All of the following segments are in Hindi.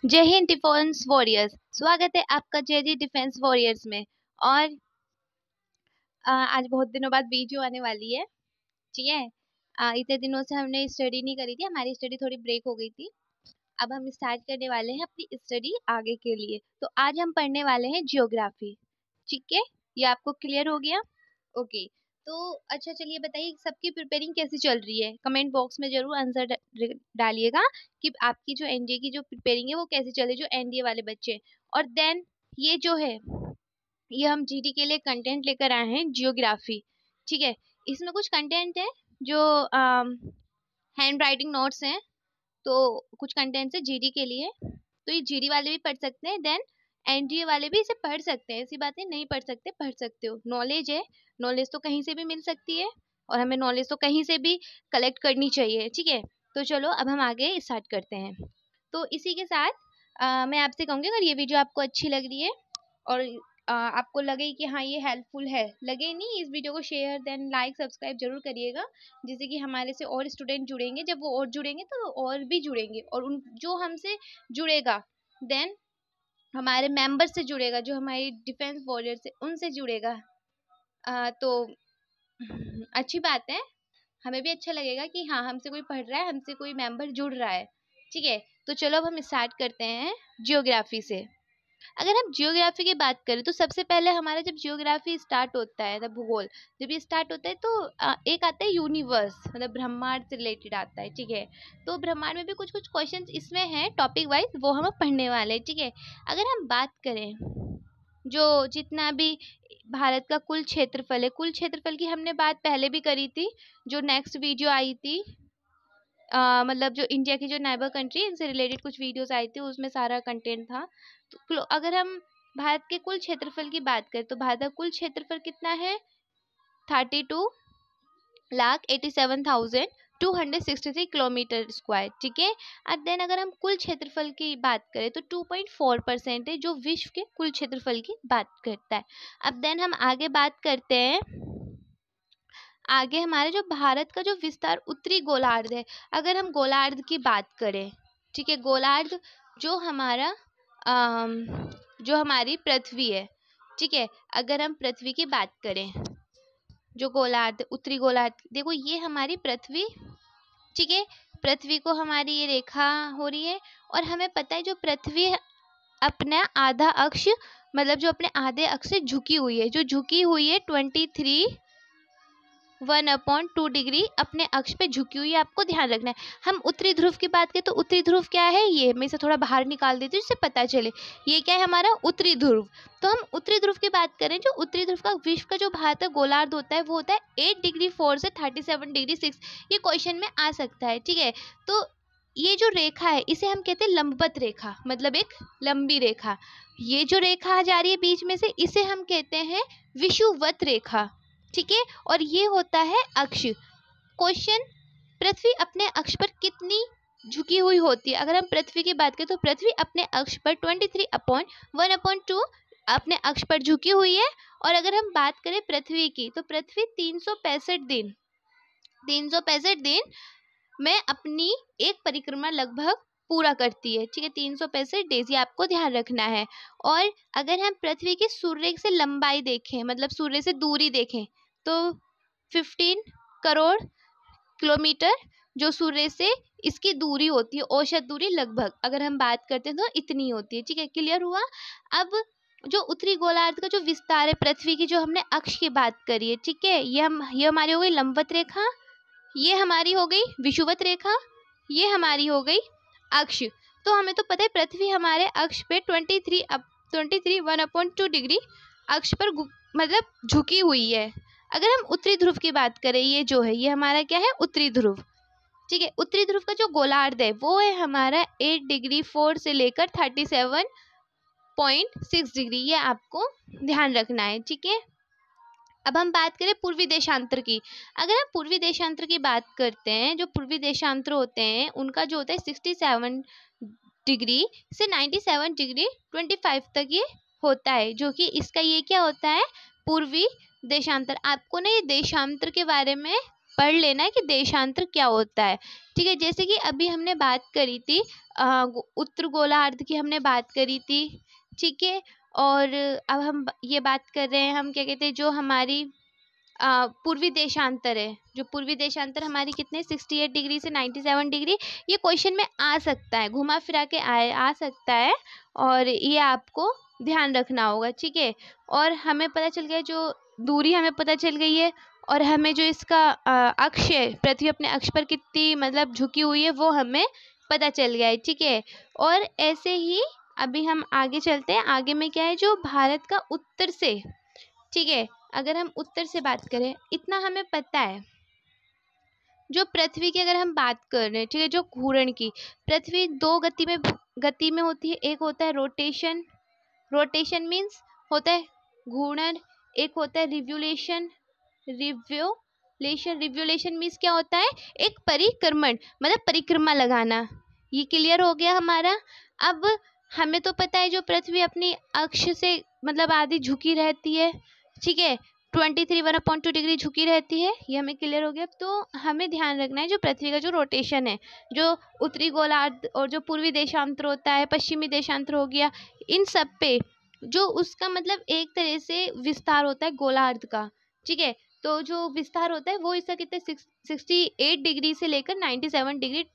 जय हिंद डिफेंस वॉरियर्स। स्वागत है आपका जय जी डिफेंस वॉरियर्स में। और आज बहुत दिनों बाद वीडियो आने वाली है। ठीक है। इतने दिनों से हमने स्टडी नहीं करी थी, हमारी स्टडी थोड़ी ब्रेक हो गई थी। अब हम स्टार्ट करने वाले हैं अपनी स्टडी आगे के लिए। तो आज हम पढ़ने वाले हैं जियोग्राफी। ठीक है, ये आपको क्लियर हो गया? ओके। तो अच्छा, चलिए बताइए सबकी प्रिपेयरिंग कैसी चल रही है। कमेंट बॉक्स में जरूर आंसर डालिएगा कि आपकी जो एनडीए की जो प्रिपेयरिंग है वो कैसी चल रही है, जो एनडीए वाले बच्चे। और देन ये जो है, ये हम जीडी के लिए कंटेंट लेकर आए हैं, जियोग्राफी। ठीक है। इसमें कुछ कंटेंट है जो हैंड राइटिंग नोट्स हैं, तो कुछ कंटेंट्स है जीडी के लिए। तो ये जीडी वाले भी पढ़ सकते हैं, देन एनडीए वाले भी इसे पढ़ सकते हैं। ऐसी बात है नहीं पढ़ सकते, पढ़ सकते हो। नॉलेज है, नॉलेज तो कहीं से भी मिल सकती है और हमें नॉलेज तो कहीं से भी कलेक्ट करनी चाहिए। ठीक है। तो चलो अब हम आगे स्टार्ट करते हैं। तो इसी के साथ मैं आपसे कहूँगी, अगर ये वीडियो आपको अच्छी लग रही है और आपको लगे कि हाँ ये हेल्पफुल है, लगे नहीं, इस वीडियो को शेयर देन लाइक सब्सक्राइब जरूर करिएगा, जिससे कि हमारे से और स्टूडेंट जुड़ेंगे। जब वो और जुड़ेंगे तो और भी जुड़ेंगे, और उन जो हमसे जुड़ेगा देन हमारे मेंबर से जुड़ेगा, जो हमारी डिफेंस वॉरियर से उनसे जुड़ेगा। तो अच्छी बात है, हमें भी अच्छा लगेगा कि हाँ हमसे कोई पढ़ रहा है, हमसे कोई मेंबर जुड़ रहा है। ठीक है। तो चलो अब हम स्टार्ट करते हैं जियोग्राफी से। अगर हम जियोग्राफी की बात करें तो सबसे पहले हमारा जब जियोग्राफी स्टार्ट होता है, तब भूगोल जब ये स्टार्ट होता है तो एक आता है यूनिवर्स, मतलब ब्रह्मांड से रिलेटेड आता है। ठीक है। तो ब्रह्मांड में भी कुछ कुछ क्वेश्चंस इसमें हैं टॉपिक वाइज, वो हम पढ़ने वाले हैं। ठीक है। अगर हम बात करें जो जितना भी भारत का कुल क्षेत्रफल है, कुल क्षेत्रफल की हमने बात पहले भी करी थी, जो नेक्स्ट वीडियो आई थी, मतलब जो इंडिया की जो नाइबर कंट्री, इनसे रिलेटेड कुछ वीडियोस आई थी, उसमें सारा कंटेंट था। तो अगर हम भारत के कुल क्षेत्रफल की बात करें तो भारत का कुल क्षेत्रफल कितना है? 32,87,263 किलोमीटर स्क्वायर। ठीक है। और देन अगर हम कुल क्षेत्रफल की बात करें तो 2.4% है, जो विश्व के कुल क्षेत्रफल की बात करता है। अब देन हम आगे बात करते हैं, आगे हमारे जो भारत का जो विस्तार उत्तरी गोलार्ध है, अगर हम गोलार्ध की बात करें, ठीक है, गोलार्ध जो हमारा जो हमारी पृथ्वी है। ठीक है। अगर हम पृथ्वी की बात करें, जो गोलार्ध उत्तरी गोलार्ध, देखो ये हमारी पृथ्वी। ठीक है। पृथ्वी को हमारी ये रेखा हो रही है, और हमें पता है जो पृथ्वी अपना आधा अक्ष, मतलब जो अपने आधे अक्ष से झुकी हुई है, जो झुकी हुई है 1/2 डिग्री अपने अक्ष पे झुकी हुई है, आपको ध्यान रखना है। हम उत्तरी ध्रुव की बात करें तो उत्तरी ध्रुव क्या है, ये मैं इसे थोड़ा बाहर निकाल देती हूँ जिससे पता चले, ये क्या है हमारा उत्तरी ध्रुव। तो हम उत्तरी ध्रुव की बात करें, जो उत्तरी ध्रुव का विश्व का जो भारत का गोलार्ध होता है वो होता है 8°4 से 37°6। ये क्वेश्चन में आ सकता है। ठीक है। तो ये जो रेखा है इसे हम कहते हैं लंबवत रेखा, मतलब एक लंबी रेखा। ये जो रेखा जा रही है बीच में से, इसे हम कहते हैं विषुवत रेखा। ठीक है। और ये होता है अक्ष। क्वेश्चन, पृथ्वी अपने अक्ष पर कितनी झुकी हुई होती है? अगर हम पृथ्वी की बात करें तो पृथ्वी अपने अक्ष पर 23/1/2 अपने अक्ष पर झुकी हुई है। और अगर हम बात करें पृथ्वी की, तो पृथ्वी 365 दिन में अपनी एक परिक्रमा लगभग पूरा करती है। ठीक है। 365 डेज, ये आपको ध्यान रखना है। और अगर हम पृथ्वी की सूर्य से लंबाई देखें, मतलब सूर्य से दूरी देखें, तो 15 करोड़ किलोमीटर जो सूर्य से इसकी दूरी होती है, औसत दूरी लगभग अगर हम बात करते हैं तो इतनी होती है। ठीक है। क्लियर हुआ? अब जो उत्तरी गोलार्ध का जो विस्तार है पृथ्वी की, जो हमने अक्ष की बात करी है, ठीक है, ये हमारी हो गई लंबवत रेखा, ये हमारी हो गई विषुवत रेखा, ये हमारी हो गई अक्ष। तो हमें तो पता है पृथ्वी हमारे अक्ष पे 1/2 डिग्री अक्ष पर मतलब झुकी हुई है। अगर हम उत्तरी ध्रुव की बात करें, ये जो है ये हमारा क्या है, उत्तरी ध्रुव। ठीक है। उत्तरी ध्रुव का जो गोलार्ध है वो है हमारा 8°4 से लेकर 37.6 डिग्री, ये आपको ध्यान रखना है। ठीक है। अब हम बात करें पूर्वी देशांतर की। अगर हम पूर्वी देशांतर की बात करते हैं, जो पूर्वी देशांतर होते हैं उनका जो होता है 67 डिग्री से 97°25 तक ये होता है, जो कि इसका ये क्या होता है, पूर्वी देशांतर। आपको ना ये देशांतर के बारे में पढ़ लेना है कि देशांतर क्या होता है। ठीक है, जैसे कि अभी हमने बात करी थी उत्तर गोलार्ध की हमने बात करी थी। ठीक है, और अब हम ये बात कर रहे हैं, हम क्या कहते हैं, जो हमारी पूर्वी देशांतर है, जो पूर्वी देशांतर हमारी कितने 68 डिग्री से 97 डिग्री, ये क्वेश्चन में आ सकता है, घुमा फिरा के आ सकता है, और ये आपको ध्यान रखना होगा। ठीक है, और हमें पता चल गया, जो दूरी हमें पता चल गई है, और हमें जो इसका अक्ष है, पृथ्वी अपने अक्ष पर कितनी मतलब झुकी हुई है, वो हमें पता चल गया है। ठीक है, और ऐसे ही अभी हम आगे चलते हैं। आगे में क्या है, जो भारत का उत्तर से, ठीक है, अगर हम उत्तर से बात करें, इतना हमें पता है, जो पृथ्वी की अगर हम बात कर रहे हैं, ठीक है, जो घूर्ण की, पृथ्वी दो गति में होती है। एक होता है रोटेशन, रोटेशन मीन्स होता है घूर्णन। एक होता है रिव्यूलेशन, रिव्यूलेशन मीन्स क्या होता है, एक परिक्रमण, मतलब परिक्रमा लगाना। ये क्लियर हो गया हमारा। अब हमें तो पता है, जो पृथ्वी अपनी अक्ष से मतलब आधी झुकी रहती है, ठीक है, 23 डिग्री झुकी रहती है, ये हमें क्लियर हो गया। तो हमें ध्यान रखना है, जो पृथ्वी का जो रोटेशन है, जो उत्तरी गोलार्ध और जो पूर्वी देशांतर होता है, पश्चिमी देशांतर हो गया, इन सब पे जो उसका मतलब एक तरह से विस्तार होता है गोलार्ध का। ठीक है, तो जो विस्तार होता है वो इसका कितने 68 डिग्री से लेकर 97 डिग्री,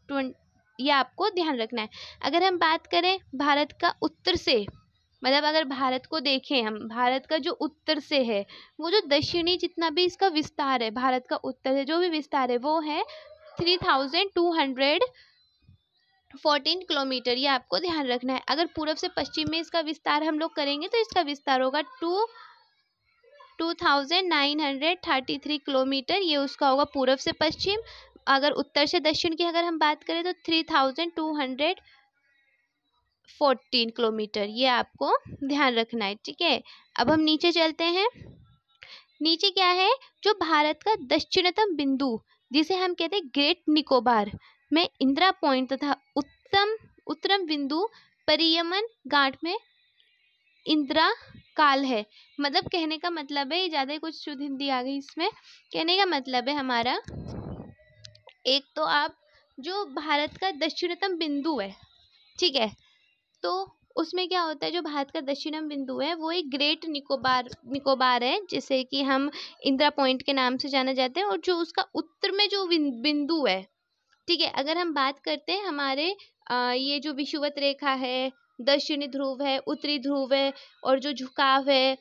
ये आपको ध्यान रखना है। अगर हम बात करें भारत का उत्तर से, मतलब अगर भारत को देखें हम, भारत का जो उत्तर से है, वो जो दक्षिणी जितना भी इसका विस्तार है, भारत का उत्तर से जो भी विस्तार है, वो है 3214 किलोमीटर। ये आपको ध्यान रखना है। अगर पूर्व से पश्चिम में इसका विस्तार हम लोग करेंगे, तो इसका विस्तार होगा 2933 किलोमीटर, ये उसका होगा पूर्व से पश्चिम। अगर उत्तर से दक्षिण की अगर हम बात करें, तो 3214 किलोमीटर, ये आपको ध्यान रखना है। ठीक है, अब हम नीचे चलते हैं। नीचे क्या है, जो भारत का दक्षिणतम बिंदु, जिसे हम कहते हैं ग्रेट निकोबार में इंदिरा पॉइंट तथा उत्तरम बिंदु परियमन गांठ में इंदिरा काल है। मतलब कहने का मतलब है, ज़्यादा ही कुछ शुद्ध हिंदी आ गई इसमें। कहने का मतलब है हमारा, एक तो आप जो भारत का दक्षिणतम बिंदु है, ठीक है, तो उसमें क्या होता है, जो भारत का दक्षिणम बिंदु है, वो एक ग्रेट निकोबार है, जिसे कि हम इंदिरा पॉइंट के नाम से जाना जाते हैं। और जो उसका उत्तर में जो बिंदु है, ठीक है, अगर हम बात करते हैं हमारे ये जो विषुवत रेखा है, दक्षिणी ध्रुव है, उत्तरी ध्रुव है, और जो झुकाव है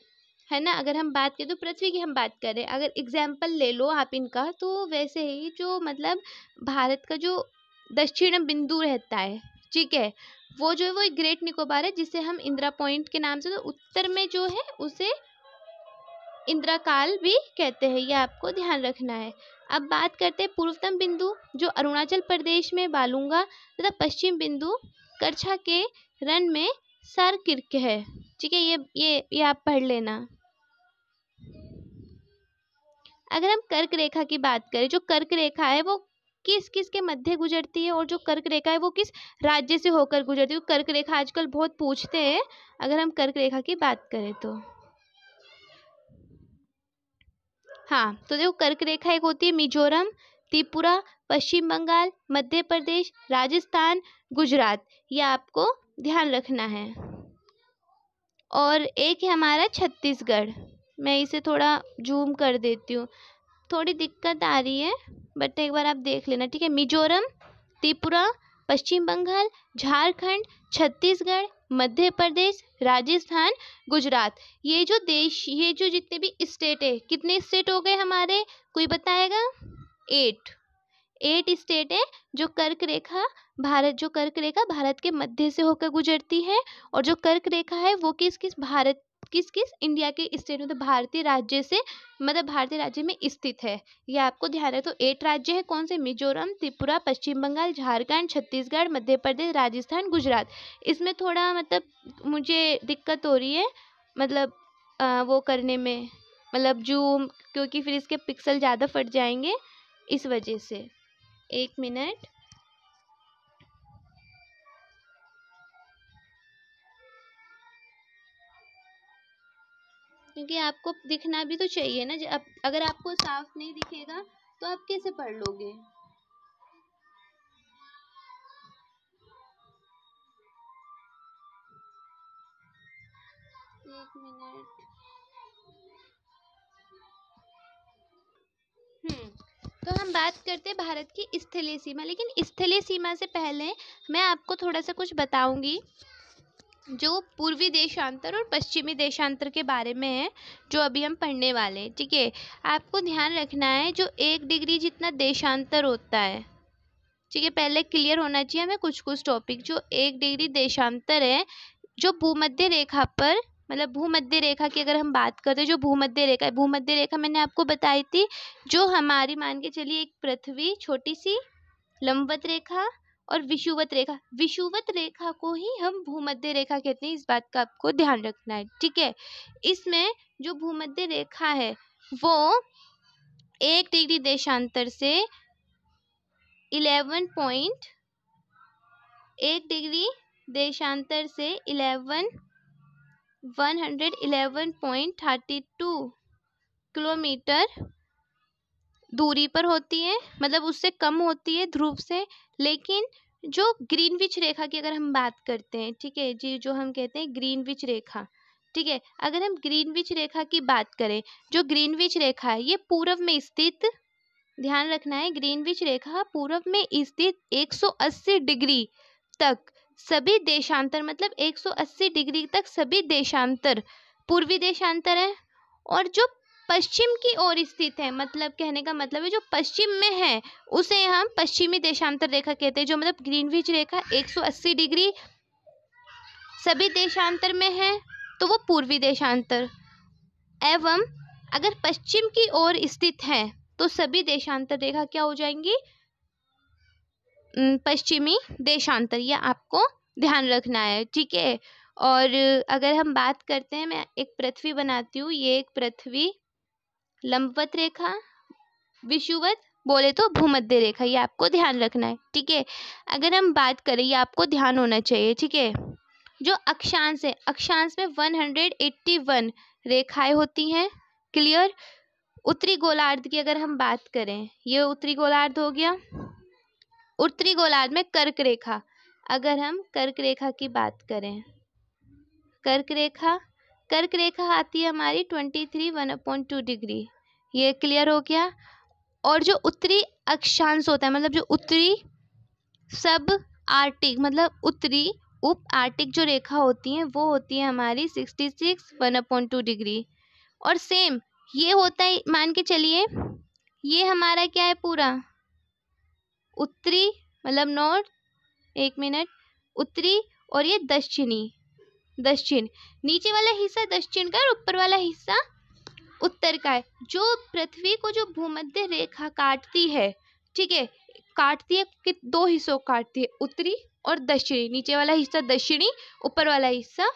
ना, अगर हम बात करें, तो पृथ्वी की हम बात करें, अगर एग्जाम्पल ले लो आप इनका, तो वैसे ही जो मतलब भारत का जो दक्षिण बिंदु रहता है, ठीक है, वो जो है वो एक ग्रेट निकोबार है, जिसे हम इंदिरा पॉइंट के नाम से, तो उत्तर में जो है उसे इंदिरा काल भी कहते हैं। ये आपको ध्यान रखना है। अब बात करते हैं पूर्वतम बिंदु, जो अरुणाचल प्रदेश में बालूंगा तथा पश्चिम बिंदु करछा के रन में सारकिर्क है। ठीक है, ये आप पढ़ लेना। अगर हम कर्क रेखा की बात करें, जो कर्क रेखा है वो किस किस के मध्य गुजरती है, और जो कर्क रेखा है वो किस राज्य से होकर गुजरती है। कर्क रेखा आजकल बहुत पूछते हैं, अगर हम कर्क रेखा की बात करें तो। हाँ, तो देखो, कर्क रेखा एक होती है मिजोरम, त्रिपुरा, पश्चिम बंगाल, मध्य प्रदेश, राजस्थान, गुजरात, ये आपको ध्यान रखना है। और एक है हमारा छत्तीसगढ़, मैं इसे थोड़ा जूम कर देती हूँ, थोड़ी दिक्कत आ रही है, बट एक बार आप देख लेना। ठीक है, मिजोरम, त्रिपुरा, पश्चिम बंगाल, झारखंड, छत्तीसगढ़, मध्य प्रदेश, राजस्थान, गुजरात, ये जो देश, ये जो जितने भी स्टेट है, कितने स्टेट हो गए हमारे, कोई बताएगा? 8 स्टेट है, जो कर्क रेखा जो कर्क रेखा भारत के मध्य से होकर गुजरती है। और जो कर्क रेखा है वो किस किस इंडिया के स्टेट, मतलब भारतीय राज्य से, मतलब भारतीय राज्य में स्थित है। ये आपको ध्यान रहे। तो 8 राज्य है, कौन से? मिजोरम, त्रिपुरा, पश्चिम बंगाल, झारखंड, छत्तीसगढ़, मध्य प्रदेश, राजस्थान, गुजरात। इसमें थोड़ा मतलब मुझे दिक्कत हो रही है, मतलब वो करने में, मतलब जूम, क्योंकि फिर इसके पिक्सल ज़्यादा फट जाएंगे, इस वजह से। 1 मिनट। क्योंकि आपको दिखना भी तो चाहिए ना, अगर आपको साफ नहीं दिखेगा तो आप कैसे पढ़ लोगे? एक मिनट। तो हम बात करते हैं भारत की स्थलीय सीमा, लेकिन स्थलीय सीमा से पहले मैं आपको थोड़ा सा कुछ बताऊंगी जो पूर्वी देशांतर और पश्चिमी देशांतर के बारे में है, जो अभी हम पढ़ने वाले हैं। ठीक है, आपको ध्यान रखना है जो 1 डिग्री जितना देशांतर होता है, ठीक है, पहले क्लियर होना चाहिए हमें कुछ कुछ टॉपिक। जो 1 डिग्री देशांतर है, जो भूमध्य रेखा पर, मतलब भूमध्य रेखा की अगर हम बात करते हैं, जो भूमध्य रेखा है, भूमध्य रेखा मैंने आपको बताई थी, जो हमारी मान के चलिए एक पृथ्वी छोटी सी लंबवत रेखा और विषुवत रेखा, विषुवत रेखा को ही हम भूमध्य रेखा कहते हैं, इस बात का आपको ध्यान रखना है। ठीक है, इसमें जो भूमध्य रेखा है वो 1 डिग्री देशांतर से 1 डिग्री देशांतर से 111.32 किलोमीटर दूरी पर होती है, मतलब उससे कम होती है ध्रुव से। लेकिन जो ग्रीनविच रेखा की अगर हम बात करते हैं, ठीक है जी, जो हम कहते हैं ग्रीनविच रेखा, ठीक है, अगर हम ग्रीनविच रेखा की बात करें, जो ग्रीनविच रेखा है ये पूर्व में स्थित, ध्यान रखना है, ग्रीनविच रेखा पूर्व में स्थित 180 डिग्री तक सभी देशांतर, मतलब 180 डिग्री तक सभी देशांतर पूर्वी देशांतर है। और जो पश्चिम की ओर स्थित है, मतलब कहने का मतलब है जो पश्चिम में है उसे हम पश्चिमी देशांतर रेखा कहते हैं। जो मतलब ग्रीनविच रेखा 180 डिग्री सभी देशांतर में है तो वो पूर्वी देशांतर, एवं अगर पश्चिम की ओर स्थित है तो सभी देशांतर रेखा क्या हो जाएंगी, पश्चिमी देशांतर। ये आपको ध्यान रखना है। ठीक है, और अगर हम बात करते हैं, मैं एक पृथ्वी बनाती हूँ, ये एक पृथ्वी, लंबवत रेखा, विषुवत बोले तो भूमध्य रेखा, ये आपको ध्यान रखना है। ठीक है, अगर हम बात करें, ये आपको ध्यान होना चाहिए। ठीक है, जो अक्षांश है, अक्षांश में 181 रेखाएं होती हैं। क्लियर। उत्तरी गोलार्ध की अगर हम बात करें, ये उत्तरी गोलार्ध हो गया। उत्तरी गोलार्ध में कर्क रेखा, अगर हम कर्क रेखा की बात करें, कर्क रेखा, कर्क रेखा आती है हमारी 23 1/2 डिग्री, ये क्लियर हो गया। और जो उत्तरी अक्षांश होता है, मतलब जो उत्तरी सब आर्टिक, मतलब उत्तरी उप आर्टिक जो रेखा होती है वो होती है हमारी 66 1/2 डिग्री। और सेम ये होता है, मान के चलिए ये हमारा क्या है, पूरा उत्तरी मतलब नॉर्थ, एक मिनट, उत्तरी, और ये दक्षिणी, दक्षिण, नीचे वाला हिस्सा दक्षिण का और ऊपर वाला हिस्सा उत्तर का है। जो पृथ्वी को जो भूमध्य रेखा काटती है, ठीक है, काटती है कि 2 हिस्सों काटती है, उत्तरी और दक्षिणी, नीचे वाला हिस्सा दक्षिणी, ऊपर वाला हिस्सा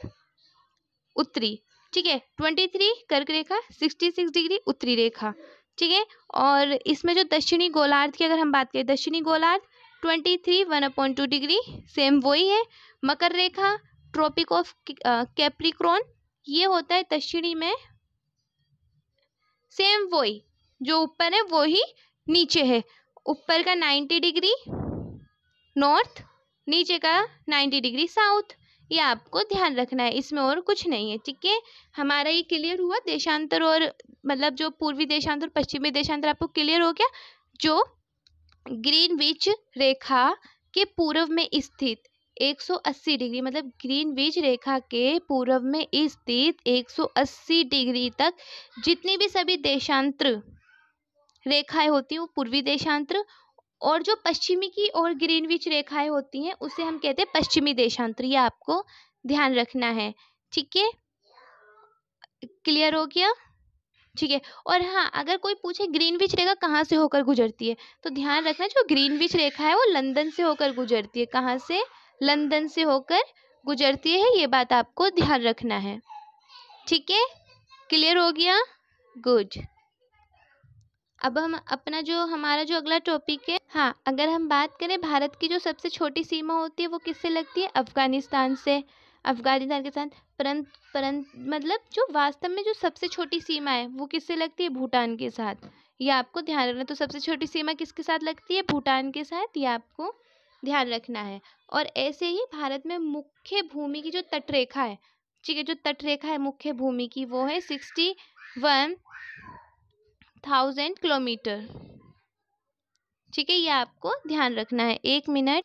उत्तरी। ठीक है, 23 कर्क रेखा, 66 डिग्री उत्तरी रेखा। ठीक है, और इसमें जो दक्षिणी गोलार्ध की अगर हम बात करें, दक्षिणी गोलार्ध 23 1/2 डिग्री, सेम वही है। मकर रेखा, ट्रॉपिक ऑफ कैप्रिकॉर्न, ये होता है दक्षिणी में, सेम वही, जो ऊपर है वो ही नीचे है। ऊपर का 90 डिग्री नॉर्थ, नीचे का 90 डिग्री साउथ, ये आपको ध्यान रखना है, इसमें और कुछ नहीं है। ठीक है, हमारा ये क्लियर हुआ देशांतर, और मतलब जो पूर्वी देशांतर पश्चिमी देशांतर आपको क्लियर हो गया। जो ग्रीनविच रेखा के पूर्व में स्थित 180 डिग्री, मतलब ग्रीनविच रेखा के पूर्व में स्थित 180 डिग्री तक जितनी भी सभी देशांतर रेखाएं होती हैं वो पूर्वी देशांतर, और जो पश्चिमी की और ग्रीनविच रेखाएं होती हैं उसे हम कहते हैं पश्चिमी देशांतर। ये आपको ध्यान रखना है। ठीक है, क्लियर हो गया। ठीक है, और हाँ, अगर कोई पूछे ग्रीनविच रेखा कहाँ से होकर गुजरती है, तो ध्यान रखना जो ग्रीनविच रेखा है वो लंदन से होकर गुजरती है। कहाँ से? लंदन से होकर गुजरती है, ये बात आपको ध्यान रखना है। ठीक है, क्लियर हो गया, गुड। अब हम अपना जो हमारा जो अगला टॉपिक है, हाँ, अगर हम बात करें भारत की जो सबसे छोटी सीमा होती है वो किससे लगती है? अफगानिस्तान से, अफगानिस्तान के साथ। परंतु मतलब जो वास्तव में जो सबसे छोटी सीमा है वो किससे लगती है? भूटान के साथ। ये आपको ध्यान रखना। तो सबसे छोटी सीमा किसके साथ लगती है? भूटान के साथ, ये आपको ध्यान रखना है। और ऐसे ही भारत में मुख्य भूमि की जो तटरेखा है, ठीक है, जो तटरेखा है मुख्य भूमि की, वो है 61,000 किलोमीटर। ठीक है, ये आपको ध्यान रखना है। 1 मिनट।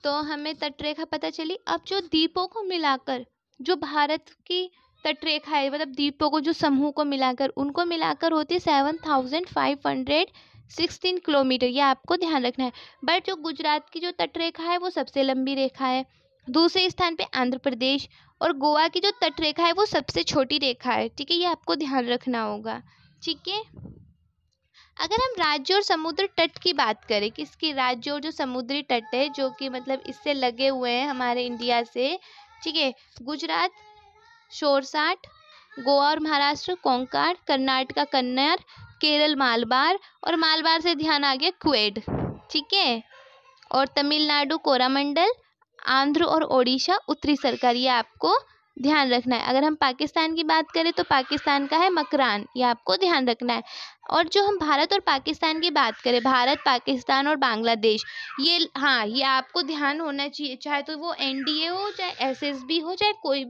तो हमें तटरेखा पता चली। अब जो द्वीपों को मिलाकर जो भारत की तटरेखा है, मतलब द्वीपों को, जो समूह को मिलाकर, उनको मिलाकर होती है 7,516 किलोमीटर। ये आपको ध्यान रखना है। बट जो गुजरात की जो तटरेखा है वो सबसे लंबी रेखा है। दूसरे स्थान पे आंध्र प्रदेश और गोवा की जो तटरेखा है वो सबसे छोटी रेखा है। ठीक है, ये आपको ध्यान रखना होगा। ठीक है, अगर हम राज्य और समुद्र तट की बात करें, किसकी? राज्य और जो समुद्री तट है, जो कि मतलब इससे लगे हुए हैं हमारे इंडिया से, ठीक है, गुजरात शोरसाट, गोवा और महाराष्ट्र कोंकण, कर्नाटका कन्नर, केरल मालबार, और मालबार से ध्यान आ गया क्वेड। ठीक है, और तमिलनाडु कोरामंडल, आंध्र और ओडिशा उत्तरी सरकार। ये आपको ध्यान रखना है। अगर हम पाकिस्तान की बात करें तो पाकिस्तान का है मकरान, ये आपको ध्यान रखना है। और जो हम भारत और पाकिस्तान की बात करें, भारत, पाकिस्तान और बांग्लादेश, ये, हाँ, ये आपको ध्यान होना चाहिए। चाहे तो वो एनडीए हो, चाहे एसएसबी हो, चाहे कोई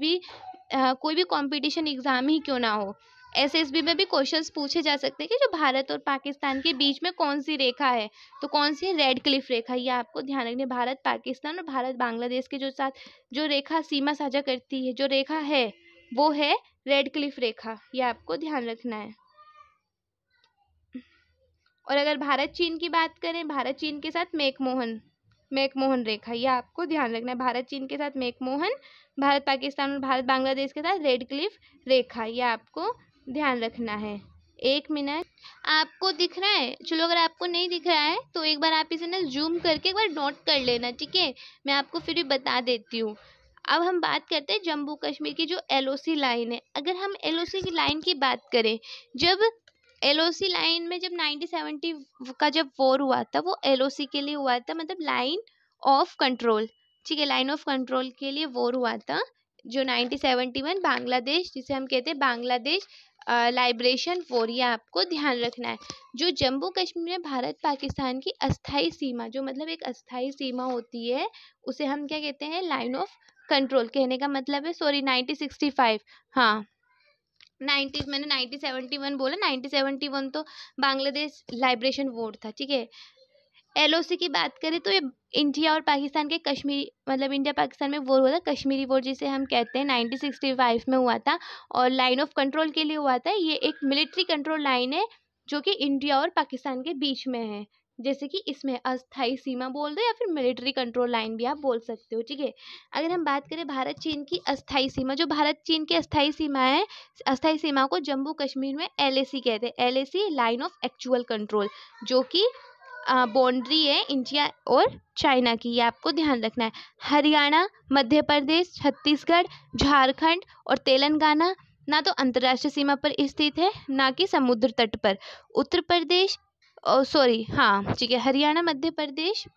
भी कंपटीशन एग्जाम ही क्यों ना हो, एसएसबी में भी क्वेश्चंस पूछे जा सकते हैं कि जो भारत और पाकिस्तान के बीच में कौन सी रेखा है, तो कौन सी? रेड क्लिफ रेखा। ये आपको ध्यान रखना है। भारत पाकिस्तान और भारत बांग्लादेश के जो साथ जो रेखा सीमा साझा करती है, जो रेखा है, वो है रेड क्लिफ रेखा। ये आपको ध्यान रखना है। और अगर भारत चीन की बात करें, भारत चीन के साथ मैकमोहन रेखा, ये आपको ध्यान रखना है। भारत चीन के साथ मैकमोहन, भारत पाकिस्तान और भारत बांग्लादेश के साथ रेड क्लिफ रेखा, ये आपको ध्यान रखना है। 1 मिनट। आपको दिख रहा है? चलो, अगर आपको नहीं दिख रहा है तो एक बार आप इसे ना जूम करके एक बार नोट कर लेना। ठीक है, मैं आपको फिर भी बता देती हूँ। अब हम बात करते हैं जम्मू कश्मीर की जो एलओसी लाइन है। अगर हम एलओसी की लाइन की बात करें, जब एलओसी लाइन में जब 1970 का जब वॉर हुआ था, वो एलओसी के लिए हुआ था, मतलब लाइन ऑफ कंट्रोल। ठीक है, लाइन ऑफ कंट्रोल के लिए वॉर हुआ था, जो 1971 बांग्लादेश, जिसे हम कहते हैं बांग्लादेश लाइब्रेशन वॉर। ये आपको ध्यान रखना है। जो जम्मू कश्मीर में भारत पाकिस्तान की अस्थाई सीमा, जो मतलब एक अस्थाई सीमा होती है, उसे हम क्या कहते हैं? Line of control. कहने का मतलब है, सॉरी, 1965, हाँ, मैंने 1971 बोला, 1971 तो बांग्लादेश लाइब्रेशन वॉर था। ठीक है, एलओसी की बात करें तो ये इंडिया और पाकिस्तान के कश्मीरी, मतलब इंडिया पाकिस्तान में वॉर हुआ था, कश्मीरी वॉर जिसे हम कहते हैं, 1965 में हुआ था। और लाइन ऑफ कंट्रोल के लिए हुआ था। ये एक मिलिट्री कंट्रोल लाइन है जो कि इंडिया और पाकिस्तान के बीच में है, जैसे कि इसमें अस्थाई सीमा बोल दो या फिर मिलिट्री कंट्रोल लाइन भी आप बोल सकते हो। ठीक है, अगर हम बात करें भारत चीन की अस्थाई सीमा, जो भारत चीन की अस्थाई सीमा है, अस्थाई सीमा को जम्मू कश्मीर में एलएसी कहते हैं। LAC, line of actual control, जो कि बाउंड्री है इंडिया और चाइना की। ये आपको ध्यान रखना है। हरियाणा, मध्य प्रदेश, छत्तीसगढ़, झारखंड और तेलंगाना ना तो अंतर्राष्ट्रीय सीमा पर स्थित है, ना कि समुद्र तट पर। उत्तर प्रदेश, सॉरी, हाँ, ठीक है, हरियाणा, मध्य प्रदेश,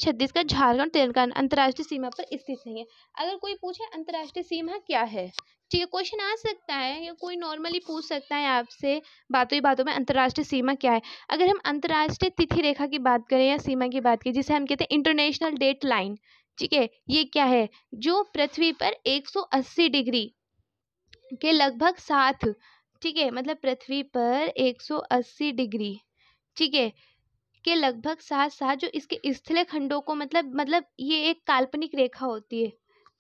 छत्तीसगढ़, झारखंड, तेलंगाना अंतर्राष्ट्रीय सीमा पर स्थित नहीं है। अगर कोई पूछे अंतर्राष्ट्रीय सीमा क्या है, ठीक है, क्वेश्चन आ सकता है, या कोई नॉर्मली पूछ सकता है आपसे बातों ही बातों में, अंतर्राष्ट्रीय सीमा क्या है। अगर हम अंतर्राष्ट्रीय तिथि रेखा की बात करें या सीमा की बात करें, जिसे हम कहते हैं इंटरनेशनल डेट लाइन, ठीक है, ये क्या है? जो पृथ्वी पर 180 डिग्री के लगभग साथ, ठीक है, मतलब पृथ्वी पर 180 डिग्री, ठीक है, के लगभग साथ साथ जो इसके स्थलीय खंडों को, मतलब ये एक काल्पनिक रेखा होती है।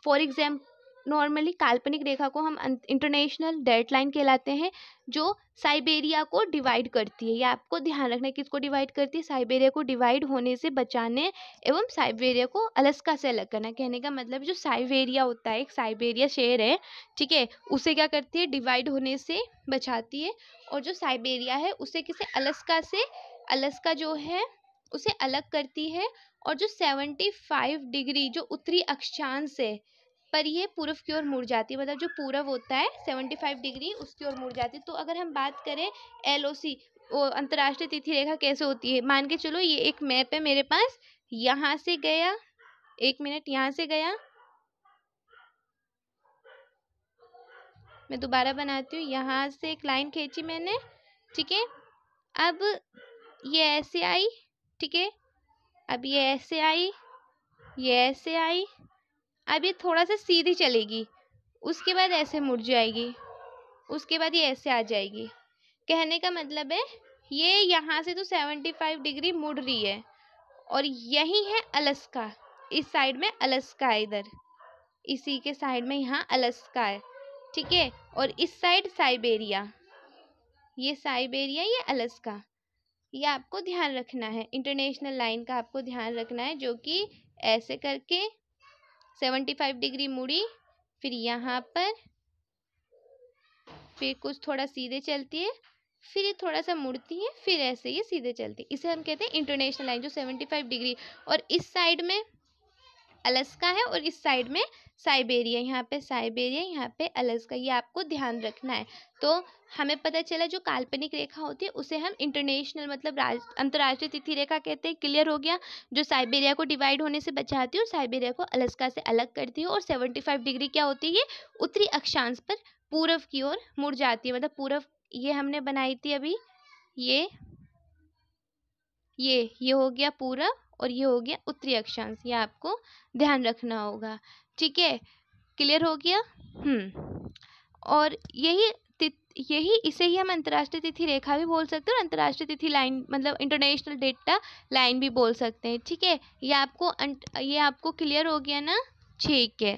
फॉर एग्जाम्पल, नॉर्मली काल्पनिक रेखा को हम इंटरनेशनल डेट लाइन कहलाते हैं, जो साइबेरिया को डिवाइड करती है। ये आपको ध्यान रखना है, किसको डिवाइड करती है? साइबेरिया को डिवाइड होने से बचाने एवं साइबेरिया को अलास्का से अलग करना। कहने का मतलब, जो साइबेरिया होता है, एक साइबेरिया शहर है, ठीक है, उसे क्या करती है? डिवाइड होने से बचाती है। और जो साइबेरिया है उसे किसे? अलास्का जो है उसे अलग करती है। और जो 75 डिग्री जो उत्तरी अक्षांश है पर ये पूर्व की ओर मुड़ जाती है, मतलब जो पूरब होता है 75 डिग्री उसकी ओर मुड़ जाती है। तो अगर हम बात करें एलओसी, अंतर्राष्ट्रीय तिथि रेखा कैसे होती है, मान के चलो ये एक मैप है मेरे पास, यहाँ से गया, 1 मिनट, यहाँ से गया, मैं दोबारा बनाती हूँ, यहाँ से एक लाइन खींची मैंने, ठीक है। अब ये ऐसे आई, ठीक है, अब ये ऐसे आई, ये ऐसे आई, अब ये थोड़ा सा सीधी चलेगी, उसके बाद ऐसे मुड़ जाएगी, उसके बाद ये ऐसे आ जाएगी। कहने का मतलब है ये यहाँ से तो 75 डिग्री मुड़ रही है, और यही है अलास्का, इस साइड में अलास्का है, इधर इसी के साइड में यहाँ अलास्का है, ठीक है, और इस साइड साइबेरिया, ये साइबेरिया, ये अलास्का। ये आपको ध्यान रखना है, इंटरनेशनल लाइन का आपको ध्यान रखना है, जो कि ऐसे करके 75 डिग्री मुड़ी, फिर यहाँ पर, फिर कुछ थोड़ा सीधे चलती है, फिर ये थोड़ा सा मुड़ती है, फिर ऐसे ये सीधे चलती है। इसे हम कहते हैं इंटरनेशनल लाइन, जो 75 डिग्री, और इस साइड में अलास्का है और इस साइड में साइबेरिया, यहाँ पे साइबेरिया, यहाँ पे अलास्का, ये आपको ध्यान रखना है। तो हमें पता चला जो काल्पनिक रेखा होती है उसे हम इंटरनेशनल मतलब अंतर्राष्ट्रीय तिथि रेखा कहते हैं, क्लियर हो गया, जो साइबेरिया को डिवाइड होने से बचाती है और साइबेरिया को अलास्का से अलग करती है। और 75 डिग्री क्या होती है, ये उत्तरी अक्षांश पर पूर्व की ओर मुड़ जाती है, मतलब पूर्व, ये हमने बनाई थी अभी, ये हो गया पूर्व, और ये हो गया उत्तरी अक्षांश, ये आपको ध्यान रखना होगा, ठीक है, क्लियर हो गया। और यही इसे ही हम अंतर्राष्ट्रीय तिथि रेखा भी बोल सकते हैं, और अंतर्राष्ट्रीय तिथि लाइन मतलब इंटरनेशनल डेटा लाइन भी बोल सकते हैं, ठीक है। ये आपको क्लियर हो गया ना, ठीक है।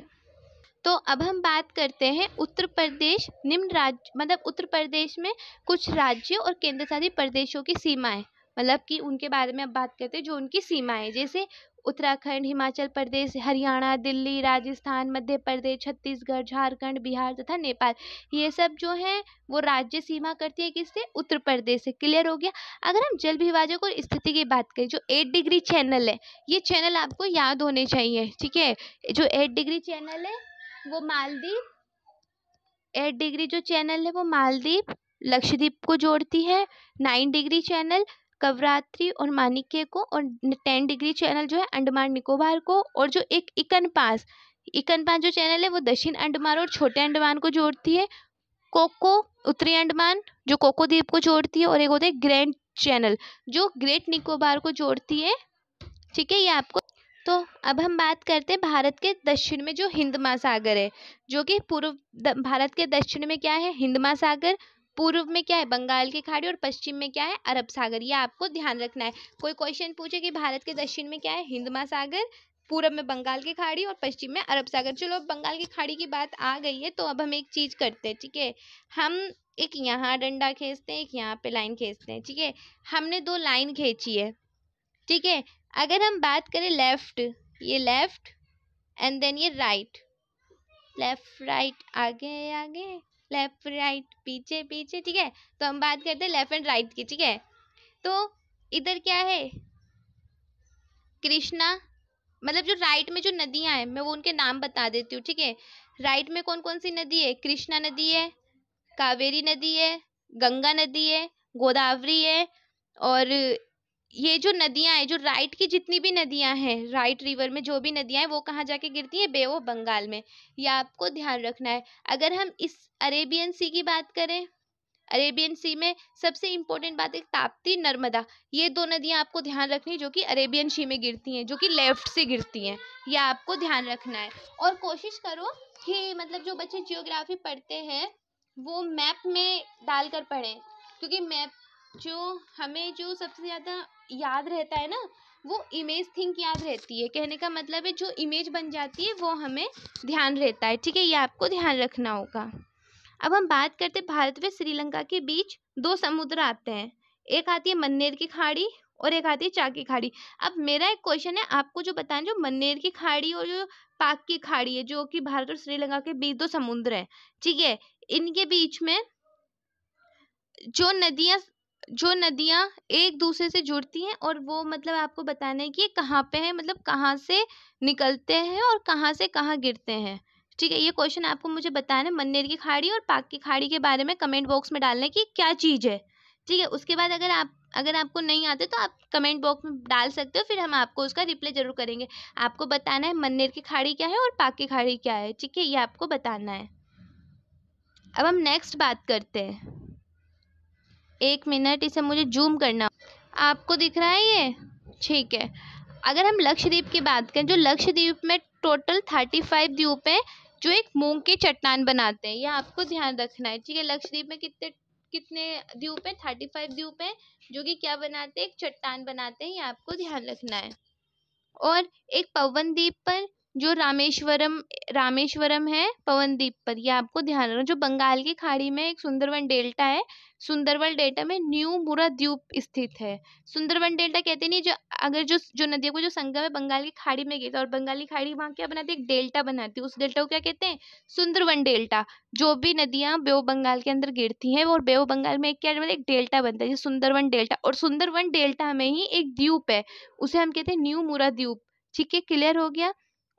तो अब हम बात करते हैं उत्तर प्रदेश निम्न राज्य, मतलब उत्तर प्रदेश में कुछ राज्यों और केंद्र शासित प्रदेशों की सीमाएं, मतलब कि उनके बारे में अब बात करते हैं, जो उनकी सीमाएं, जैसे उत्तराखंड, हिमाचल प्रदेश, हरियाणा, दिल्ली, राजस्थान, मध्य प्रदेश, छत्तीसगढ़, झारखंड, बिहार तथा नेपाल, ये सब जो है वो राज्य सीमा करती है किससे, उत्तर प्रदेश से, क्लियर हो गया। अगर हम जल विभाजक और स्थिति की बात करें, जो 8 डिग्री चैनल है, ये चैनल आपको याद होने चाहिए, ठीक है। जो 8 डिग्री चैनल है वो मालदीव, 8 डिग्री जो चैनल है वो मालदीव, लक्षद्वीप को जोड़ती है। 9 डिग्री चैनल कवरात्रि और माणिक्य को, और 10 डिग्री चैनल जो है अंडमान निकोबार को, और जो एक इकन पास जो चैनल है वो दक्षिण अंडमान और छोटे अंडमान को जोड़ती है। कोको उत्तरी अंडमान जो कोको द्वीप को जोड़ती है, और एक होता है ग्रैंड चैनल जो ग्रेट निकोबार को जोड़ती है, ठीक है, ये आपको। तो अब हम बात करते हैं भारत के दक्षिण में जो हिंद महासागर है, जो कि भारत के दक्षिण में क्या है, हिंद महासागर, पूर्व में क्या है, बंगाल की खाड़ी, और पश्चिम में क्या है, अरब सागर, ये आपको ध्यान रखना है। कोई क्वेश्चन पूछे कि भारत के दक्षिण में क्या है, हिंद महासागर, पूर्व में बंगाल की खाड़ी और पश्चिम में अरब सागर। चलो अब बंगाल की खाड़ी की बात आ गई है, तो अब हम एक चीज करते हैं, ठीक है, हम एक यहाँ डंडा खींचते हैं, एक यहाँ पे लाइन खींचते हैं, ठीक है। हमने 2 लाइन खींची है, ठीक है। अगर हम बात करें लेफ्ट, ये लेफ्ट एंड देन ये राइट, लेफ्ट राइट, आगे आगे, लेफ्ट राइट, पीछे पीछे, ठीक है। तो हम बात करते हैं लेफ्ट एंड राइट की, ठीक है। तो इधर क्या है, कृष्णा, मतलब जो राइट में जो नदियां हैं मैं वो उनके नाम बता देती हूँ, ठीक है। राइट में कौन कौन सी नदी है, कृष्णा नदी है, कावेरी नदी है, गंगा नदी है, गोदावरी है, और ये जो नदियां हैं, जो राइट की जितनी भी नदियां हैं, राइट रिवर में जो भी नदियां हैं वो कहाँ जाके गिरती है, बे ऑफ बंगाल में, ये आपको ध्यान रखना है। अगर हम इस अरेबियन सी की बात करें, अरेबियन सी में सबसे इंपॉर्टेंट बात है ताप्ती, नर्मदा, ये 2 नदियां आपको ध्यान रखनी है, जो कि अरेबियन सी में गिरती हैं, जो कि लेफ्ट से गिरती हैं, ये आपको ध्यान रखना है। और कोशिश करो कि मतलब जो बच्चे जियोग्राफी पढ़ते हैं वो मैप में डालकर पढ़ें, क्योंकि मैप जो हमें जो सबसे ज़्यादा याद रहता है ना, वो इमेज थिंक याद रहती है, कहने का मतलब है जो इमेज बन जाती है वो हमें ध्यान रहता है, ठीक है, ये आपको ध्यान रखना होगा। अब हम बात करते हैं भारत व श्रीलंका के बीच 2 समुद्र आते हैं, एक आती है मन्नेर की खाड़ी और एक आती है चाक की खाड़ी। अब मेरा एक क्वेश्चन है आपको जो बताना, जो मन्नेर की खाड़ी और जो पाक की खाड़ी है, जो कि भारत और श्रीलंका के बीच 2 समुद्र हैं, ठीक है, इनके बीच में जो नदियां एक दूसरे से जुड़ती हैं, और वो मतलब आपको बताना है कि ये कहाँ पे है, मतलब कहाँ से निकलते हैं और कहाँ से कहाँ गिरते हैं, ठीक है। ये क्वेश्चन आपको मुझे बताना है, मन्नेर की खाड़ी और पाक की खाड़ी के बारे में कमेंट बॉक्स में डालना है कि क्या चीज़ है, ठीक है। उसके बाद अगर आपको नहीं आते तो आप कमेंट बॉक्स में डाल सकते हो, फिर हम आपको उसका रिप्लाई जरूर करेंगे। आपको बताना है मन्नेर की खाड़ी क्या है और पाक की खाड़ी क्या है, ठीक है, ये आपको बताना है। अब हम नेक्स्ट बात करते हैं, एक मिनट, इसे मुझे जूम करना। आपको दिख रहा है ये? ठीक है। अगर हम लक्षद्वीप की बात करें, जो लक्षद्वीप में टोटल 35 द्वीप हैं जो एक मूंग की चट्टान बनाते हैं, यह आपको ध्यान रखना है। ठीक है, लक्षद्वीप में कितने कितने द्वीप हैं? 35 द्वीप हैं जो कि क्या बनाते हैं? एक चट्टान बनाते हैं, ये आपको ध्यान रखना है। और एक पवन द्वीप पर जो रामेश्वरम रामेश्वरम है, पवन द्वीप पर, ये आपको ध्यान रखना। जो बंगाल की खाड़ी में एक सुंदरवन डेल्टा है, सुंदरवन डेल्टा में न्यू मुरा द्वीप स्थित है। सुंदरवन डेल्टा कहते नहीं, जो अगर जो नदियों को जो संगम है बंगाल की खाड़ी में गिरता है, और बंगाल की खाड़ी वहाँ क्या बनाती है? एक डेल्टा बनाती है, उस डेल्टा को क्या कहते हैं? सुंदरवन डेल्टा। जो भी नदियां बे ऑफ बंगाल के अंदर गिरती हैं, और बे ऑफ बंगाल में एक क्या मतलब एक डेल्टा बनता है, जो सुंदरवन डेल्टा। और सुंदरवन डेल्टा में ही एक द्वीप है, उसे हम कहते हैं न्यू मुरा द्वीप। ठीक है, क्लियर हो गया।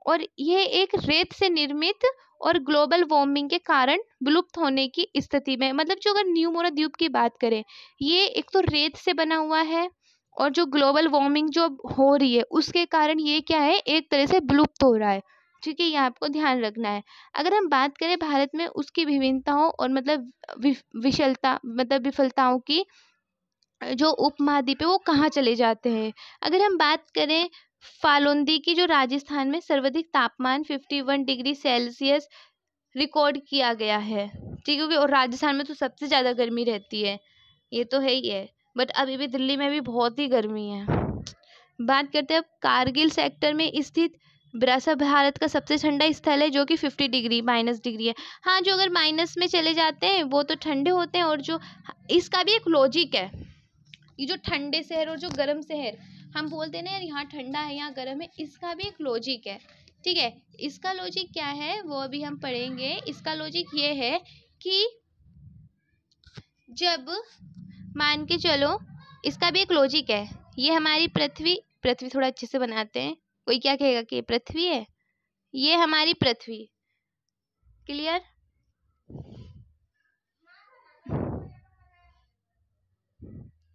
और ये एक रेत से निर्मित और ग्लोबल वार्मिंग के कारण विलुप्त होने की स्थिति में, मतलब जो अगर न्यू मोरा द्वीप की बात करें, ये एक तो रेत से बना हुआ है, और जो ग्लोबल वार्मिंग जो हो रही है उसके कारण ये क्या है? एक तरह से विलुप्त हो रहा है। ठीक है, ये आपको ध्यान रखना है। अगर हम बात करें भारत में उसकी विभिन्नताओं और मतलब विशलता मतलब विफलताओं की, जो उपमहाद्वीप है वो कहाँ चले जाते हैं? अगर हम बात करें फालुंदी की, जो राजस्थान में सर्वाधिक तापमान 51 डिग्री सेल्सियस रिकॉर्ड किया गया है। ठीक है, क्योंकि और राजस्थान में तो सबसे ज़्यादा गर्मी रहती है, ये तो है ही है। बट अभी भी दिल्ली में भी बहुत ही गर्मी है। बात करते हैं अब कारगिल सेक्टर में स्थित बिरासा, भारत का सबसे ठंडा स्थल है, जो कि 50 डिग्री माइनस डिग्री है। हाँ, जो अगर माइनस में चले जाते हैं वो तो ठंडे होते हैं, और जो इसका भी एक लॉजिक है। ये जो ठंडे शहर और जो गर्म शहर हम बोलते हैं ना यार, यहाँ ठंडा है यहाँ गर्म है, इसका भी एक लॉजिक है। ठीक है, इसका लॉजिक क्या है वो अभी हम पढ़ेंगे। इसका लॉजिक ये है कि जब मान के चलो, इसका भी एक लॉजिक है। ये हमारी पृथ्वी पृथ्वी थोड़ा अच्छे से बनाते हैं, कोई क्या कहेगा कि ये पृथ्वी है, ये हमारी पृथ्वी। क्लियर?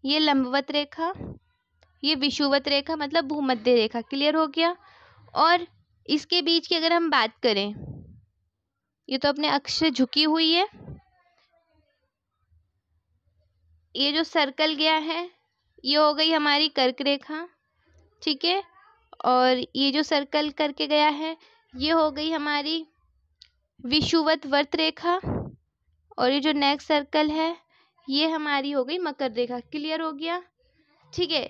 ये लंबवत रेखा, ये विषुवत रेखा मतलब भूमध्य रेखा। क्लियर हो गया? और इसके बीच की अगर हम बात करें, ये तो अपने अक्ष से झुकी हुई है। ये जो सर्कल गया है ये हो गई हमारी कर्क रेखा। ठीक है, और ये जो सर्कल करके गया है ये हो गई हमारी विषुवत वर्त रेखा। और ये जो नेक्स्ट सर्कल है ये हमारी हो गई मकर रेखा। क्लियर हो गया? ठीक है,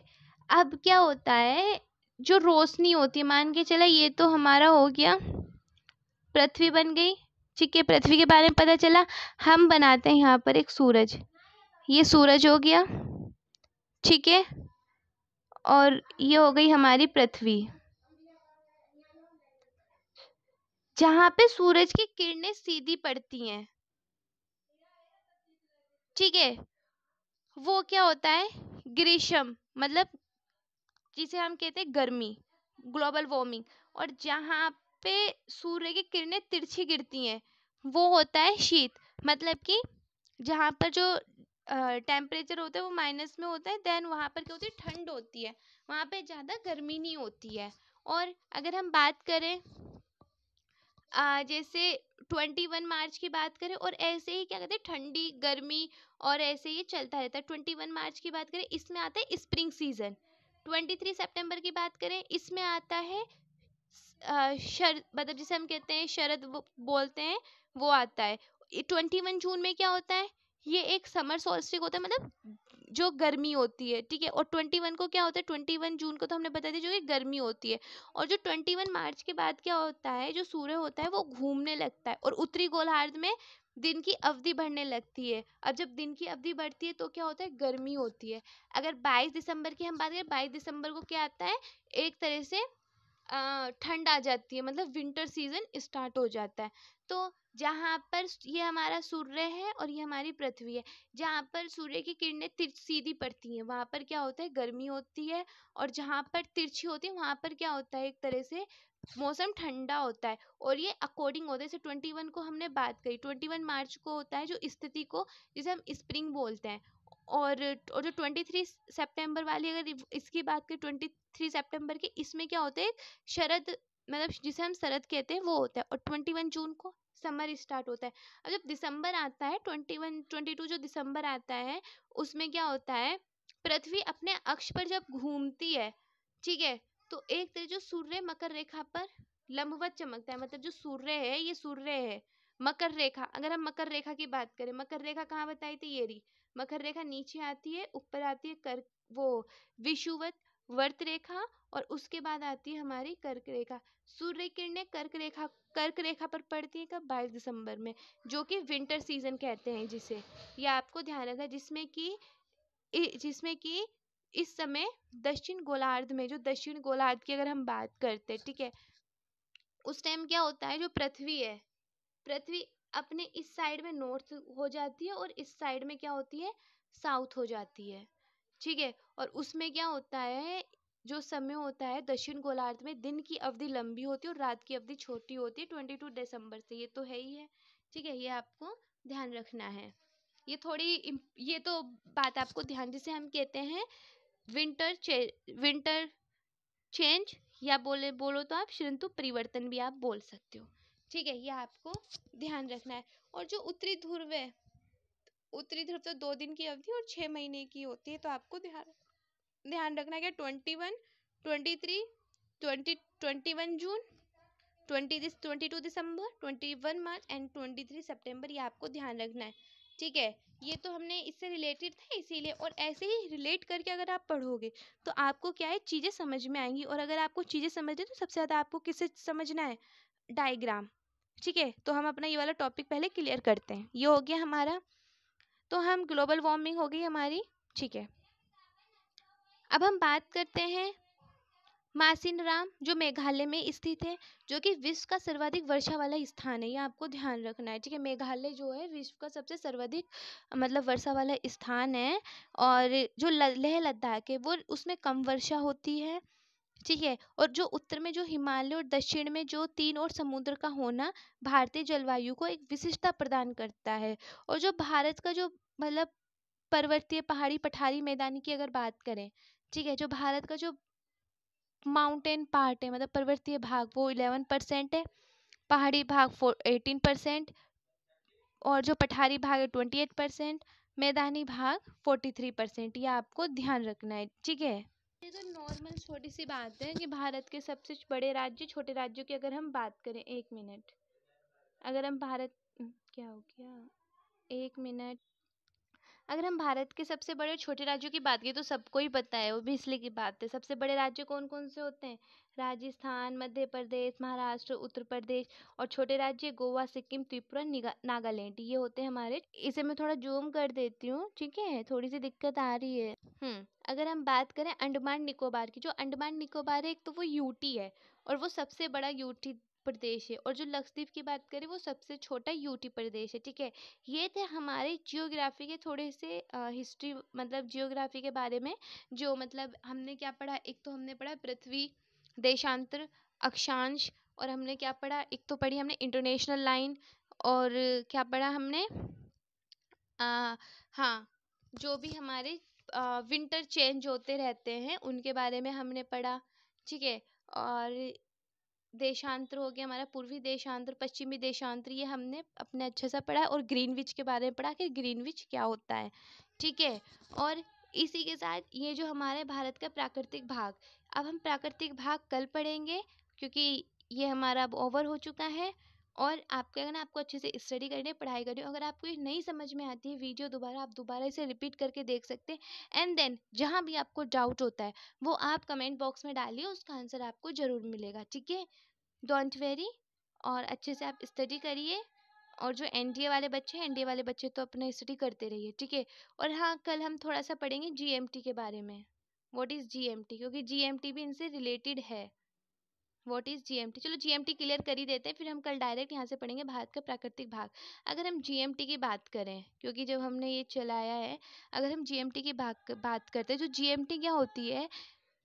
अब क्या होता है, जो रोशनी होती है, मान के चला ये तो हमारा हो गया, पृथ्वी बन गई। ठीक है, पृथ्वी के बारे में पता चला। हम बनाते हैं यहाँ पर एक सूरज, ये सूरज हो गया। ठीक है, और ये हो गई हमारी पृथ्वी। जहाँ पे सूरज की किरणें सीधी पड़ती हैं, ठीक है, वो क्या होता है? ग्रीष्म, मतलब जिसे हम कहते हैं गर्मी, ग्लोबल वार्मिंग। और जहाँ पे सूर्य की किरणें तिरछी गिरती हैं वो होता है शीत। मतलब कि जहाँ पर जो टेम्परेचर होता है वो माइनस में होता है, देन वहाँ पर क्या होती है? ठंड होती है, वहाँ पे ज़्यादा गर्मी नहीं होती है। और अगर हम बात करें जैसे 21 मार्च की बात करें, और ऐसे ही क्या कहते हैं, ठंडी गर्मी और ऐसे ही चलता रहता है। 21 मार्च की बात करें, इसमें आता है स्प्रिंग सीजन। 23 सितंबर की बात करें, इसमें आता है शरद, मतलब जिसे हम कहते हैं शरद बोलते हैं, वो आता है। 21 जून में क्या होता है? ये एक समर सोल्स्टिस होता है, मतलब जो गर्मी होती है। ठीक है, और 21 को क्या होता है? 21 जून को तो हमने बता दिया जो कि गर्मी होती है। और जो 21 मार्च के बाद क्या होता है, जो सूर्य होता है वो घूमने लगता है, और उत्तरी गोलार्ध में दिन की अवधि बढ़ने लगती है। अब जब दिन की अवधि बढ़ती है तो क्या होता है? गर्मी होती है। अगर 22 दिसंबर की हम बात करें, 22 दिसंबर को क्या आता है? एक तरह से ठंड आ जाती है, मतलब विंटर सीजन स्टार्ट हो जाता है। तो जहाँ पर ये हमारा सूर्य है और ये हमारी पृथ्वी है, जहाँ पर सूर्य की किरणें सीधी पड़ती हैं वहाँ पर क्या होता है? गर्मी होती है। और जहाँ पर तिरछी होती है वहाँ पर क्या होता है? एक तरह से मौसम ठंडा होता है। और ये अकॉर्डिंग होता है, जैसे 21 को हमने बात करी, 21 मार्च को होता है जो स्थिति को जिसे हम स्प्रिंग बोलते हैं। और जो 23 सितंबर वाली अगर इसकी बात करें, 23 सितंबर की, इसमें क्या होता है? शरद, मतलब जिसे हम शरद कहते हैं वो होता है। और 21 जून को समर स्टार्ट होता है। अब जब दिसंबर आता है 21 22 जो दिसंबर आता है, उसमें क्या होता है, पृथ्वी अपने अक्ष पर जब घूमती है, ठीक है, तो एक तरह जो सूर्य मकर रेखा पर लंबवत चमकता है, मतलब जो सूर्य है, ये सूर्य है मकर रेखा। अगर हम मकर रेखा की बात करें, मकर रेखा कहाँ बताई थी, ये रही मकर रेखा, नीचे आती है, ऊपर आती है कर वो विषुवत वर्त रेखा, और उसके बाद आती है हमारी कर्क रेखा। सूर्य किरणें कर्क रेखा पर पड़ती है कब, 22 दिसंबर में, जो कि विंटर सीजन कहते हैं जिसे, ये आपको ध्यान रखना है। जिसमें कि इस समय दक्षिण गोलार्ध में, जो दक्षिण गोलार्ध की अगर हम बात करते हैं, ठीक है, उस टाइम क्या होता है, जो पृथ्वी है, पृथ्वी अपने इस साइड में नॉर्थ हो जाती है, और इस साइड में क्या होती है, साउथ हो जाती है, ठीक है। और उसमें क्या होता है, जो समय होता है दक्षिण गोलार्ध में, दिन की अवधि लंबी होती है और रात की अवधि छोटी होती है 22 दिसंबर से, ये तो है ही है, ठीक है, ये आपको ध्यान रखना है। ये तो बात आपको ध्यान, जिसे हम कहते हैं विंटर चेंज, या बोलो तो आप ऋतु परिवर्तन भी आप बोल सकते हो, ठीक है, ये आपको ध्यान रखना है। और जो उत्तरी ध्रुव है, उत्तरी ध्रुव तो 2 दिन की अवधि और 6 महीने की होती है, तो आपको ध्यान रखना है कि 21 23 21 जून 22 दिसंबर 21 मार्च एंड 23 सितंबर, ये आपको ध्यान रखना है, ठीक है। ये तो हमने इससे रिलेटेड था इसीलिए, और ऐसे ही रिलेट करके अगर आप पढ़ोगे तो आपको क्या है, चीज़ें समझ में आएंगी। और अगर आपको चीज़ें समझनी तो सबसे ज़्यादा आपको किससे समझना है, डायग्राम, ठीक है। तो हम अपना ये वाला टॉपिक पहले क्लियर करते हैं, ये हो गया हमारा, तो हम ग्लोबल वार्मिंग हो गई हमारी, ठीक है। अब हम बात करते हैं मासिनराम, जो मेघालय में स्थित है, जो कि विश्व का सर्वाधिक वर्षा वाला स्थान है, ये आपको ध्यान रखना है, ठीक है। मेघालय जो है विश्व का सबसे सर्वाधिक मतलब वर्षा वाला स्थान है, और जो लेह लद्दाख है वो उसमें कम वर्षा होती है, ठीक है। और जो उत्तर में जो हिमालय और दक्षिण में जो 3 और समुद्र का होना भारतीय जलवायु को एक विशिष्टता प्रदान करता है। और जो भारत का जो मतलब पर्वतीय पहाड़ी पठारी मैदानी की अगर बात करें, ठीक है, जो भारत का जो माउंटेन पार्ट है, मतलब पर्वतीय भाग, वो 11% है, पहाड़ी भाग 18%, और जो पठारी भाग है 28%, मैदानी भाग 43%, ये आपको ध्यान रखना है, ठीक है। ये तो नॉर्मल छोटी सी बात है कि भारत के सबसे बड़े राज्य छोटे राज्यों की अगर हम बात करें, 1 मिनट, अगर हम भारत क्या हो गया, 1 मिनट, अगर हम भारत के सबसे बड़े और छोटे राज्यों की बात करें तो सबको ही पता है, वो भी इसलिए की बात है। सबसे बड़े राज्य कौन कौन से होते हैं, राजस्थान, मध्य प्रदेश, महाराष्ट्र, उत्तर प्रदेश, और छोटे राज्य गोवा, सिक्किम, त्रिपुरा, नागालैंड, ये होते हैं हमारे। इसे मैं थोड़ा जूम कर देती हूँ, ठीक है, थोड़ी सी दिक्कत आ रही है। अगर हम बात करें अंडमान निकोबार की, जो अंडमान निकोबार है, एक तो वो यूटी है, और वो सबसे बड़ा यूटी प्रदेश है, और जो लक्षद्वीप की बात करें वो सबसे छोटा यूटी प्रदेश है, ठीक है। ये थे हमारे जियोग्राफी के थोड़े से हिस्ट्री, मतलब जियोग्राफी के बारे में, जो मतलब हमने क्या पढ़ा, एक तो हमने पढ़ा पृथ्वी, देशांतर, अक्षांश, और हमने क्या पढ़ा, एक तो पढ़ी हमने इंटरनेशनल लाइन, और क्या पढ़ा हमने, हाँ, जो भी हमारे विंटर चेंज होते रहते हैं उनके बारे में हमने पढ़ा, ठीक है। और देशांतर हो गया हमारा, पूर्वी देशांतर, पश्चिमी देशांतर, ये हमने अपने अच्छे से पढ़ा है। और ग्रीनविच के बारे में पढ़ा कि ग्रीनविच क्या होता है, ठीक है। और इसी के साथ ये जो हमारे भारत का प्राकृतिक भाग, अब हम प्राकृतिक भाग कल पढ़ेंगे, क्योंकि ये हमारा अब ओवर हो चुका है। और आपको अगर आपको अच्छे से स्टडी करनी है, पढ़ाई करनी है, अगर आपको ये नहीं समझ में आती है वीडियो दोबारा, आप दोबारा इसे रिपीट करके देख सकते हैं। एंड देन जहाँ भी आपको डाउट होता है वो आप कमेंट बॉक्स में डालिए, उसका आंसर आपको ज़रूर मिलेगा, ठीक है। डोंट वेरी, और अच्छे से आप स्टडी करिए। और जो एनडीए वाले बच्चे हैं, एनडीए वाले बच्चे तो अपना स्टडी करते रहिए, ठीक है। और हाँ, कल हम थोड़ा सा पढ़ेंगे जीएमटी के बारे में, व्हाट इज़ जीएमटी, क्योंकि जीएमटी भी इनसे रिलेटेड है। व्हाट इज़ जीएमटी, चलो जीएमटी क्लियर कर ही देते हैं, फिर हम कल डायरेक्ट यहाँ से पढ़ेंगे भारत का प्राकृतिक भाग। अगर हम जीएमटी की बात करें, क्योंकि जब हमने ये चलाया है, अगर हम जीएमटी की बात करते हैं, तो जीएमटी क्या होती है,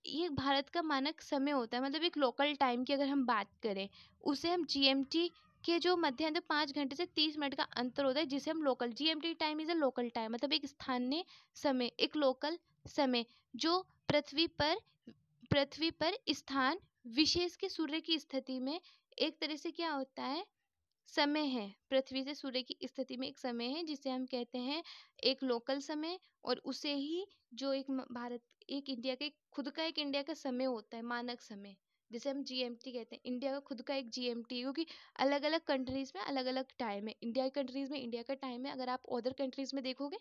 ये भारत का मानक समय होता है, मतलब एक लोकल टाइम की अगर हम बात करें, उसे हम जीएमटी के जो मध्य अंतर 5 घंटे से 30 मिनट का अंतर होता है, जिसे हम local, GMT time is a local time, मतलब एक स्थानीय समय, एक लोकल समय, जो पृथ्वी पर स्थान विशेष के सूर्य की स्थिति में एक तरह से क्या होता है, समय है, पृथ्वी से सूर्य की स्थिति में एक समय है जिसे हम कहते हैं एक लोकल समय, और उसे ही जो एक भारत, एक इंडिया के खुद का एक इंडिया का समय होता है, मानक समय, जिसे हम जीएमटी कहते हैं। इंडिया का खुद का एक जीएमटी, क्योंकि अलग अलग कंट्रीज में अलग अलग टाइम है। इंडिया कंट्रीज में इंडिया का टाइम है, अगर आप अदर कंट्रीज में देखोगे,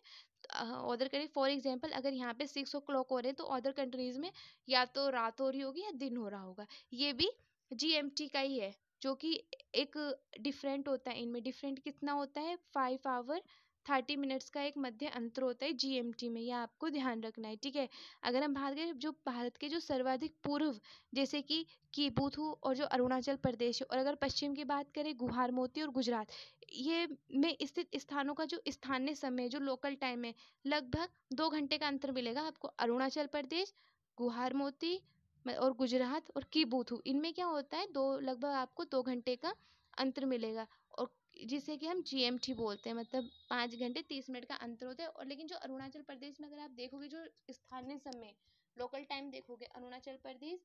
अदर कंट्री फॉर एग्जांपल अगर यहाँ पे 6 o'clock हो रहे हैं तो अदर कंट्रीज में या तो रात हो रही होगी या दिन हो रहा होगा। ये भी जीएमटी का ही है, जो कि एक डिफरेंट होता है। इनमें डिफरेंट कितना होता है, 5 hour 30 minutes का एक मध्य अंतर होता है जीएमटी में, यह आपको ध्यान रखना है, ठीक है। अगर हम भारत के जो सर्वाधिक पूर्व, जैसे कि कीबुथु और जो अरुणाचल प्रदेश है, और अगर पश्चिम की बात करें गुहारमोती और गुजरात, ये में स्थित स्थानों का जो स्थानीय समय, जो लोकल टाइम है, लगभग 2 घंटे का अंतर मिलेगा आपको। अरुणाचल प्रदेश, गुहारमोती और गुजरात और कीबुथु, इनमें क्या होता है, लगभग आपको 2 घंटे का अंतर मिलेगा, और जिसे कि हम जीएमटी बोलते हैं, मतलब 5 घंटे 30 मिनट का अंतर होता है। और लेकिन जो अरुणाचल प्रदेश में अगर आप देखोगे जो स्थानीय समय, लोकल टाइम देखोगे, अरुणाचल प्रदेश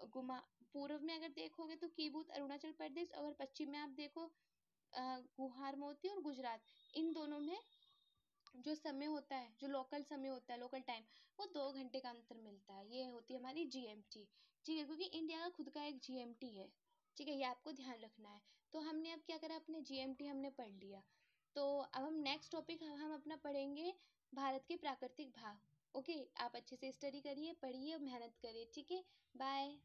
गुमा पूर्व में अगर देखोगे तो कीबुत अरुणाचल प्रदेश, अगर पश्चिम में आप देखो गुहारमोती और गुजरात, इन दोनों में जो समय होता है, जो लोकल समय होता है, लोकल टाइम, वो 2 घंटे का अंतर मिलता है। ये होती है हमारी जीएमटी, ठीक है, क्योंकि इंडिया का खुद का एक जीएमटी है, ठीक है, ये आपको ध्यान रखना है। तो हमने अब क्या करा, अपने जीएमटी हमने पढ़ लिया। तो अब हम नेक्स्ट टॉपिक हम अपना पढ़ेंगे भारत के प्राकृतिक भाग। ओके, आप अच्छे से स्टडी करिए, पढ़िए, मेहनत करिए, ठीक है। बाय।